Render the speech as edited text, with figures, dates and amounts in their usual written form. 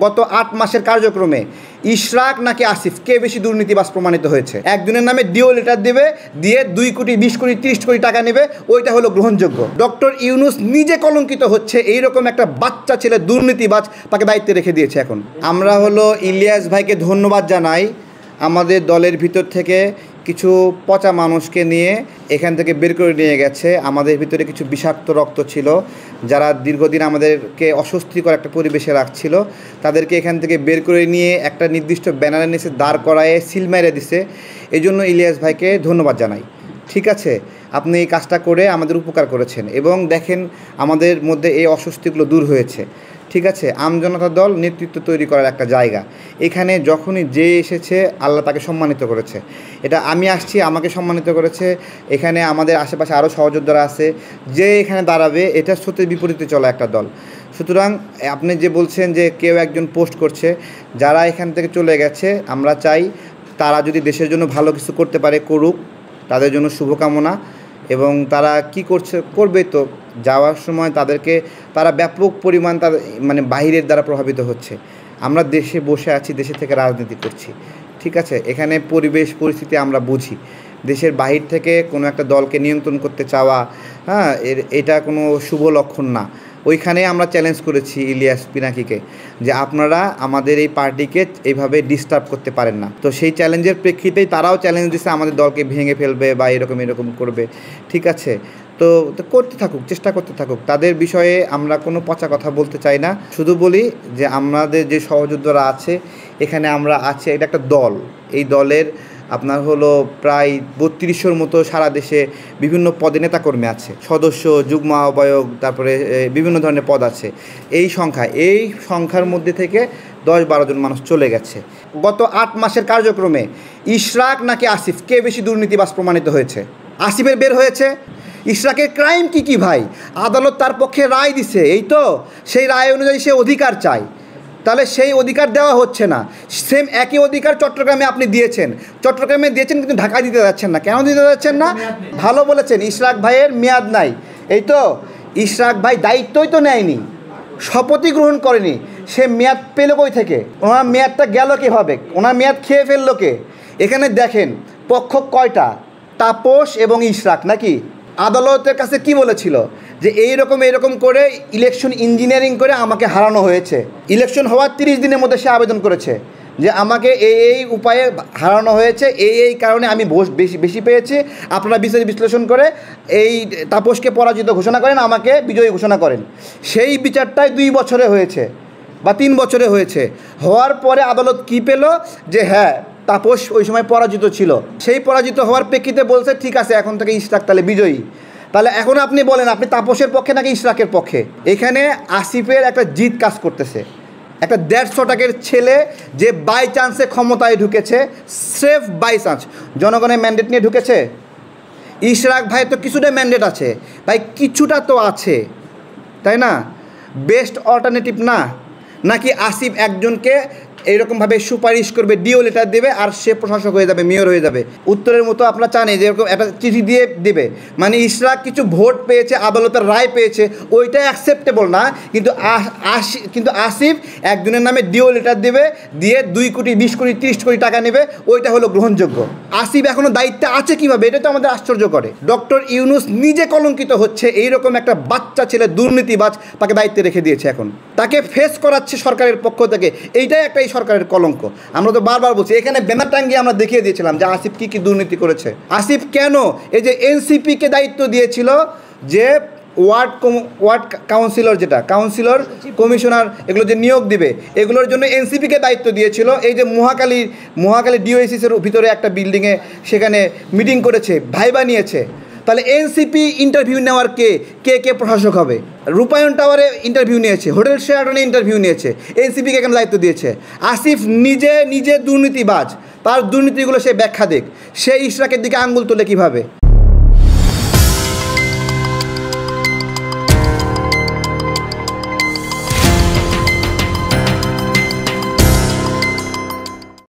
গত ৮ মাসের কার্যক্রমে ইশরাক নাকি আসিফ কে বেশি দুর্নীতিবাজ প্রমাণিত হয়েছে? একজনের নামে ডিও লেটার দেবে, দিয়ে 2 কোটি 20 কোটি 30 কোটি টাকা নেবে, ওইটা হলো গ্রহণযোগ্য। ডক্টর ইউনূস নিজে কলঙ্কিত হচ্ছে, এইরকম একটা বাচ্চা ছেলে দুর্নীতিবাজ তাকে দায়িত্বে রেখে দিয়েছে। এখন আমরা হলো ইলিয়াস ভাইকে ধন্যবাদ জানাই, আমাদের দলের ভিতর থেকে কিছু পচা মানুষকে নিয়ে এখান থেকে বের করে নিয়ে গেছে। আমাদের ভিতরে কিছু বিষাক্ত রক্ত ছিল, যারা দীর্ঘদিন আমাদেরকে অস্বস্তিকর একটা পরিবেশে রাখছিল, তাদেরকে এখান থেকে বের করে নিয়ে একটা নির্দিষ্ট ব্যানারের নিচে দাঁড় করায়ে সিল মেরে দিছে। এই জন্য ইলিয়াস ভাইকে ধন্যবাদ জানাই। ঠিক আছে, আপনি এই কাজটা করে আমাদের উপকার করেছেন এবং দেখেন আমাদের মধ্যে এই অস্বস্তিগুলো দূর হয়েছে। ঠিক আছে, আমজনতা দল নেতৃত্ব তৈরি করার একটা জায়গা। এখানে যখনই যে এসেছে আল্লাহ তাকে সম্মানিত করেছে। এটা আমি আসছি, আমাকে সম্মানিত করেছে। এখানে আমাদের আশেপাশে আরও সহযোদ্ধারা আছে, যে এখানে দাঁড়াবে এটা সত্যের বিপরীতে চলা একটা দল। সুতরাং আপনি যে বলছেন যে কেউ একজন পোস্ট করছে, যারা এখান থেকে চলে গেছে আমরা চাই তারা যদি দেশের জন্য ভালো কিছু করতে পারে করুক, তাদের জন্য শুভকামনা। এবং তারা কি করবে তো যাওয়ার সময় তাদেরকে তারা ব্যাপক পরিমাণ মানে বাহিরের দ্বারা প্রভাবিত হচ্ছে। আমরা দেশে বসে আছি, দেশে থেকে রাজনীতি করছি। ঠিক আছে, এখানে পরিবেশ পরিস্থিতি আমরা বুঝি। দেশের বাহির থেকে কোনো একটা দলকে নিয়ন্ত্রণ করতে চাওয়া, এটা কোনো শুভ লক্ষণ না। ওইখানে আমরা চ্যালেঞ্জ করেছি ইলিয়াস পিনাকিকে যে আপনারা আমাদের এই পার্টিকে এইভাবে ডিস্টার্ব করতে পারেন না। তো সেই চ্যালেঞ্জের প্রেক্ষিতেই তারাও চ্যালেঞ্জ দিচ্ছে আমাদের দলকে ভেঙে ফেলবে বা এরকম করবে। ঠিক আছে, তো করতে থাকুক, চেষ্টা করতে থাকুক। তাদের বিষয়ে আমরা কোনো পচা কথা বলতে চাই না। শুধু বলি যে আমাদের যে সহযোদ্ধারা আছে এখানে আমরা আছি, এটা একটা দল। এই দলের আপনার হলো প্রায় 3200-র মতো সারা দেশে বিভিন্ন পদে নেতাকর্মী আছে, সদস্য, যুগ্ম আহ্বায়ক, তারপরে বিভিন্ন ধরনের পদ আছে। এই সংখ্যার মধ্যে থেকে 10-12 জন মানুষ চলে গেছে। গত 8 মাসের কার্যক্রমে ইশরাক নাকি আসিফ কে বেশি দুর্নীতিবাজ প্রমাণিত হয়েছে? আসিফের বের হয়েছে। ইশরাকের ক্রাইম কি ভাই? আদালত তার পক্ষে রায় দিছে, এই তো সেই রায় অনুযায়ী সে অধিকার চায়, তাহলে সেই অধিকার দেওয়া হচ্ছে না। সেম একই অধিকার চট্টগ্রামে আপনি দিয়েছেন, কিন্তু ঢাকায় দিতে যাচ্ছেন না। কেন দিতে যাচ্ছেন না? ভালো বলেছেন, ইশরাক ভাইয়ের মেয়াদ নাই। এই তো ইশরাক ভাই দায়িত্বই তো নেয়নি, শপথই গ্রহণ করেনি। সে মেয়াদ পেল কই থেকে? ওনার মেয়াদটা গেল কীভাবে? ওনার মেয়াদ খেয়ে ফেললো কে? এখানে দেখেন পক্ষ কয়টা, তাপস এবং ইশরাক নাকি? আদালতের কাছে কি বলেছিল যে এইরকম করে ইলেকশন ইঞ্জিনিয়ারিং করে আমাকে হারানো হয়েছে। ইলেকশন হওয়ার 30 দিনের মধ্যে সে আবেদন করেছে যে আমাকে এই উপায়ে হারানো হয়েছে, এই কারণে আমি বেশি পেয়েছি। আপনারা বিশ্লেষণ করে এই তাপসকে পরাজিত ঘোষণা করেন, আমাকে বিজয়ী ঘোষণা করেন। সেই বিচারটাই 2 বছরে হয়েছে বা 3 বছরে হয়েছে। হওয়ার পরে আদালত কি পেল যে হ্যাঁ তাপস ওই সময় পরাজিত ছিল। সেই পরাজিত হওয়ার প্রেক্ষিতে বলছে ঠিক আছে এখন থেকে ইশরাক তাহলে বিজয়ী। তাহলে এখন আপনি বলেন আপনি তাপসের পক্ষে নাকি ইশরাকের পক্ষে? এখানে আসিফের একটা জিত কাজ করতেছে। একটা 150 টাকার ছেলে যে বাই চান্সে ক্ষমতায় ঢুকেছে, সেফ বাই চান্স, জনগণের ম্যান্ডেট নিয়ে ঢুকেছে। ইশরাক ভাই তো কিছুটা ম্যান্ডেট আছে ভাই, কিছুটা তো আছে, তাই না? বেস্ট অল্টারনেটিভ না? নাকি আসিফ একজনকে এইরকমভাবে সুপারিশ করবে, ডিও লেটার দেবে আর সে প্রশাসক হয়ে যাবে, মেয়র হয়ে যাবে? উত্তরের মতো আপনারা জানেন যে এরকম একটা চিঠি দিয়ে দেবে, মানে ইশরাক কিছু ভোট পেয়েছে, আদালতের রায় পেয়েছে, ওইটা অ্যাকসেপ্টেবল না। কিন্তু আসিফ একজনের নামে ডিও লেটার দেবে, দিয়ে 2 কোটি 20 কোটি 30 কোটি টাকা নেবে, ওইটা হলো গ্রহণযোগ্য। আসিফ এখনও দায়িত্বে আছে কীভাবে? এটা তো আমাদের আশ্চর্য করে। ডক্টর ইউনূস নিজে কলঙ্কিত হচ্ছে, এইরকম একটা বাচ্চা ছেলে দুর্নীতিবাজ তাকে দায়িত্বে রেখে দিয়েছে। এখন তাকে ফেস করাচ্ছে সরকারের পক্ষ থেকে, এইটাই একটা সরকারের কলঙ্ক। আমরা তো বারবার বলছি, এখানে ব্যানার টাঙ্গিয়ে আমরা দেখিয়ে দিয়েছিলাম যে আসিফ কি দুর্নীতি করেছে। আসিফ কেন এই যে এনসিপিকে দায়িত্ব দিয়েছিল যে ওয়ার্ড কাউন্সিলর, যেটা কাউন্সিলর কমিশনার এগুলো যে নিয়োগ দিবে, এগুলোর জন্য এনসিপিকে দায়িত্ব দিয়েছিল। এই যে মহাখালী ডিওএসিসের ভিতরে একটা বিল্ডিংয়ে সেখানে মিটিং করেছে, ভাইবা নিয়েছে। তাহলে এনসিপি ইন্টারভিউ নেওয়ার কে প্রশাসক হবে? রূপায়ণ টাওয়ারে ইন্টারভিউ নিয়েছে, হোটেল শেরাটনে ইন্টারভিউ নিয়েছে, এনসিপিকে কেন দায়িত্ব দিয়েছে? আসিফ নিজে দুর্নীতিবাজ, তার দুর্নীতিগুলো সে ব্যাখ্যা দেখ, সে ইশরাকের দিকে আঙ্গুল তোলে কীভাবে?